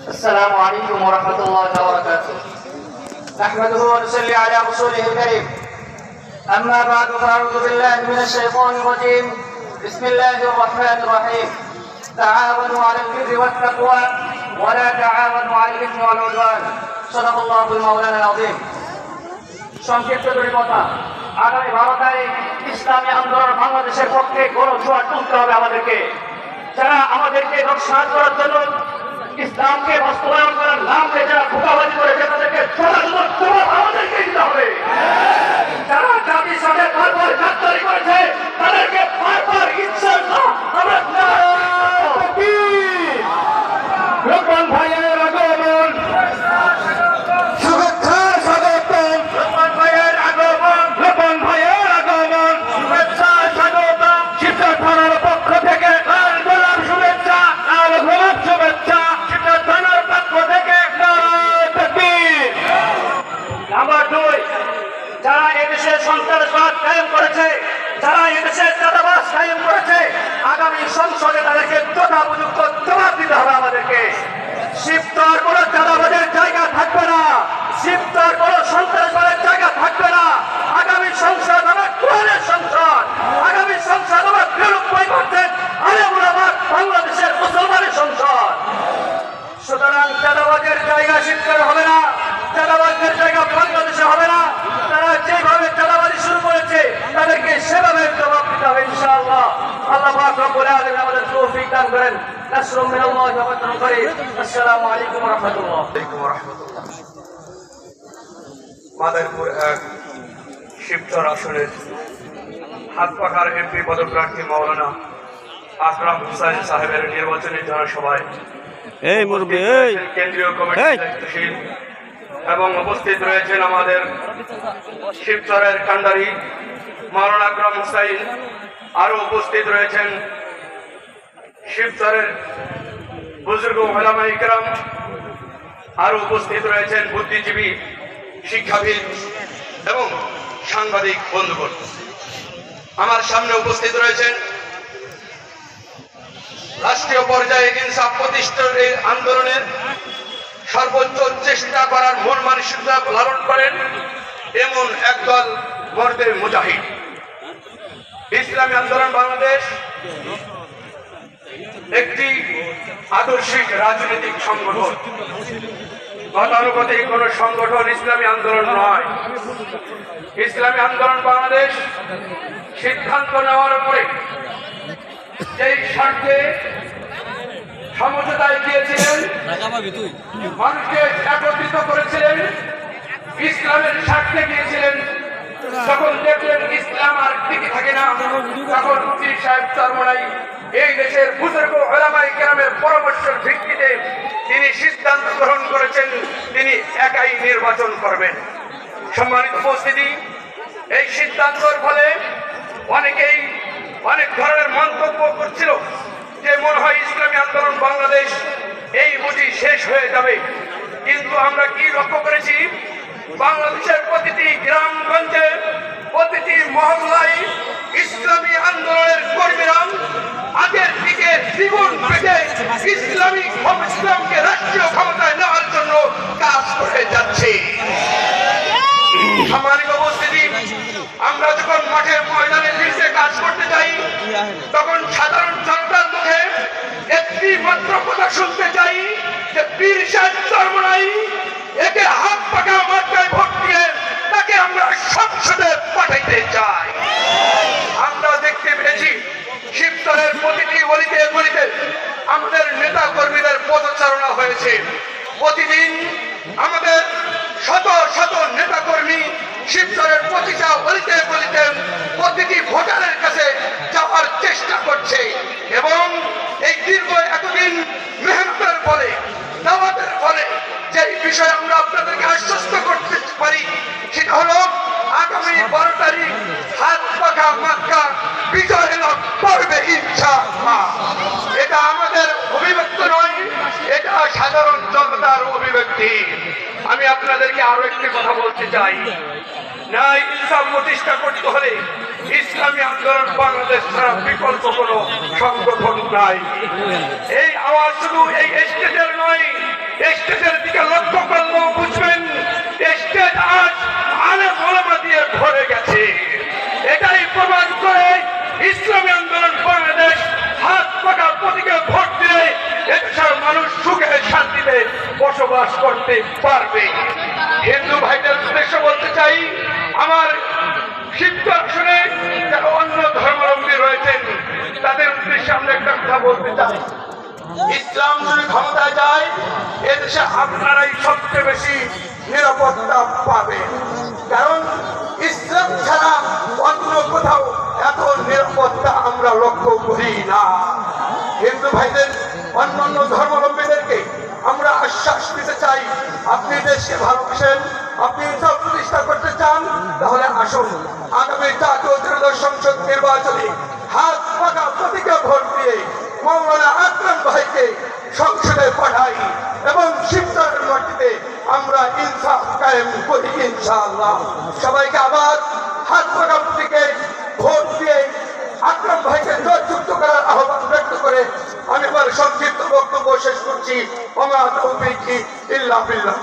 السلام عليكم ورحمة الله وبركاته. نحمده ونصلي على رسوله الكريم. أما بعد فأعوذ بالله من الشيطان الرجيم. بسم الله الرحمن الرحيم. تعاونوا على البر والتقوى ولا تعاونوا على الإثم والعدوان. صدق الله المولانا العظيم. সংক্ষিপ্ত কথা, আগামী 12 তারিখ ইসলামী আন্দোলন বাংলাদেশের পক্ষে গড় জোয়ার তুলতে হবে আমাদেরকে। যারা আমাদেরকে নকশাদ করার জন্য ইসলামকে বাস্তবায়ন করার নামে যারা ধোঁকাবাজি করেছে তাদেরকে আমাদেরকে দিতে হবে। যারা জাতির সাথে বারবার গাদ্দারি করেছে তাদেরকে বারবার ইনশাআল্লাহ লোকমান ভাইয়ের আগমন, শুভেচ্ছা স্বাগতম। লোকমান ভাইয়ের আগমন, লোকমান ভাইয়ের আগমন, শুভেচ্ছা স্বাগতম। শিবচর থানার পক্ষ থেকে লাল গোলাপ শুভেচ্ছা, লাল গোলাপ শুভেচ্ছা। শিবচর থানার পক্ষ থেকে নারায়ে তাকবীর। নাম্বার 2, যারা এদেশে সন্ত্রাসবাদ কায়েম করেছে, যারা এদেশে চাঁদাবাজ কায়েম করেছে, আগামী সংসদে তাদেরকে যথোপযুক্ত জবাব দিতে হবে আমাদেরকে। শিবচর কোনো চাঁদাবাজের জায়গা থাকবে না, শিবচর কোনো সন্ত্রাসবাদের জায়গা থাকবে না। আগামী সংসদ হবে কোরআনের সংসদ, আগামী সংসদ হবে বিরূপায় করছেন আলেম ওলামা বাংলাদেশের মুসলমানের সংসদ। সুতরাং চাঁদাবাজের জায়গা শিবচর হবে না, চাঁদাবাজের জায়গা বাংলাদেশে হবে না। তারা যেভাবে চাঁদাবাজি শুরু করেছে তাদেরকে সেভাবে জবাব দিতে হবে ইনশাআল্লাহ। আল্লাহ পাক রব্বুল আলামিন আমাদের তৌফিক দান করেন। নাসরুম মিনাল্লাহি ওয়া ফাতহুন করিম। আসসালামু আলাইকুম ওয়া রাহমাতুল্লাহ। মাদারীপুর 1 শিবচর আসনের হাতপাখার এমপি পদপ্রার্থী মাওলানা আকরাম হুসাইন সাহেবের নির্বাচনী জনসভায় কেন্দ্রীয় কমিটির দায়িত্বশীল এবং উপস্থিত রয়েছেন আমাদের শিবচরের কান্ডারি মাওলানা আকরাম হুসাইন। আরো উপস্থিত রয়েছেন শিবচরের বুজুর্গ উলামা ইকরাম, আরো উপস্থিত রয়েছেন বুদ্ধিজীবী, শিক্ষাবিদ এবং সাংবাদিক বন্ধুগণ। আমার সামনে উপস্থিত রয়েছেন রাষ্ট্রীয় পর্যায়ে ইনসাফ প্রতিষ্ঠার এই আন্দোলনের সর্বোচ্চ চেষ্টা করার মন মানসিকতা লালন করেন এমন একদল মর্দে মুজাহিদ। ইসলামী আন্দোলন বাংলাদেশ একটি আদর্শিক রাজনৈতিক সংগঠন, গতানুগতিক কোন সংগঠন ইসলামী আন্দোলন নয়। ইসলামী আন্দোলন বাংলাদেশ সিদ্ধান্ত নেওয়ার পরে যেই স্বার্থে সমঝোতায় গিয়েছিলেন, মানুষকে একত্রিত করেছিলেন, ইসলামের স্বার্থে গিয়েছিলেন, যখন দেখলেন ইসলাম আর টিকে থাকে না, তখন পীর সাহেব চরমনাই এই দেশের বুজুর্গ উলামায়ে কেরামের পরামর্শের ভিত্তিতে তিনি সিদ্ধান্ত গ্রহণ করেছেন তিনি একাই নির্বাচন করবেন। সম্মানিত উপস্থিতি, এই সিদ্ধান্তের ফলে অনেকেই অনেক ধরনের মন্তব্য করছিল যে মনে হয় ইসলামী আন্দোলন বাংলাদেশ এই বুঝি শেষ হয়ে যাবে। কিন্তু আমরা কি লক্ষ্য করেছি, বাংলাদেশের প্রতিটি গ্রামগঞ্জে, প্রতিটি মহল্লায় ইসলামী আন্দোলনের কর্মীরা আগের দিকে দ্বিগুণ পেতে ইসলামকে রাষ্ট্রীয় ক্ষমতায় নেওয়ার জন্য কাজ করে যাচ্ছে। সম্মানিত উপস্থিতি, আমরা যখন মাঠের ময়দানে ফিরতে কাজ করতে যাই তখন সাধারণ জনতার মুখে একটি মাত্র কথা শুনতে চাই যে পীর সাহেব চরমনাই একে হাত পাকা মার্কায় ভোট দিয়ে তাকে আমরা সংসদে পাঠাইতে চাই। আমরা দেখতে পেয়েছি শিবচরের প্রতিটি গলিতে গলিতে আমাদের নেতা কর্মীদের পদচারণা হয়েছে। প্রতিদিন আমাদের শত শত নেতা কর্মী শিবচরের প্রতিটা গলিতে গলিতে প্রতিটি ভোটারের কাছে যাওয়ার চেষ্টা করছে এবং এই দীর্ঘ এতদিন মেহনতের ফলে, দাওয়াতের ফলে যে বিষয় আমরা আপনাদেরকে আশ্বস্ত করতে পারি সেটা হলো আগামী 12 তারিখ হাত পাখা মাক্কা বিজয় লাভ করবে ইনশাআল্লাহ। এটা আমাদের অভিব্যক্তি নয়, এটা সাধারণ জনতার অভিব্যক্তি। আমি আপনাদেরকে আরো একটি কথা বলতে চাই, ন্যায় ইনসাফ প্রতিষ্ঠা করতে হলে ইসলামী আন্দোলন বাংলাদেশ ছাড়া বিকল্প কোনো সংগঠন নাই। এই আওয়াজ শুধু এই স্টেজের নয়, বসবাস করতে পারবে। হিন্দু ভাইদের উদ্দেশ্যে বলতে চাই, আমার শিবচর শুনে যারা অন্য ধর্মাবলম্বী রয়েছেন তাদের উদ্দেশ্যে আমরা একটা কথা বলতে চাই, ইসলাম যদি ক্ষমতায় যায় এদেশে আপনারাই সবচেয়ে বেশি নিরাপত্তা পাবেন। কারণ ইসলাম ছাড়া অন্য কোথাও এত নিরাপত্তা আমরা লক্ষ্য করি না। হিন্দু ভাইদের অন্যান্য ধর্মাবলম্বীদেরকে আমরা আশ্বাস দিতে চাই, আপনি দেশকে ভালোবাসেন, আপনি সব প্রতিষ্ঠা করতে চান, তাহলে আসুন আগামী জাতীয় ত্রয়োদশ সংসদ নির্বাচনে হাত পাকা প্রতীকে ভোট দিয়ে মৌলানা আকরাম ভাইকে সংসদে পাঠাই এবং শিবচরের মাটিতে আমরা ইনসাফ কায়েম করি ইনশাআল্লাহ। সবাইকে আবার হাত পাকা প্রতীকে ভোট দিয়ে আকরাম ভাইকে জয়যুক্ত করার আহ্বান ব্যক্ত করে আমি আমার সংক্ষিপ্ত বক্তব্য শেষ করছি। ওমা তৌফিকি ইল্লা বিল্লাহ।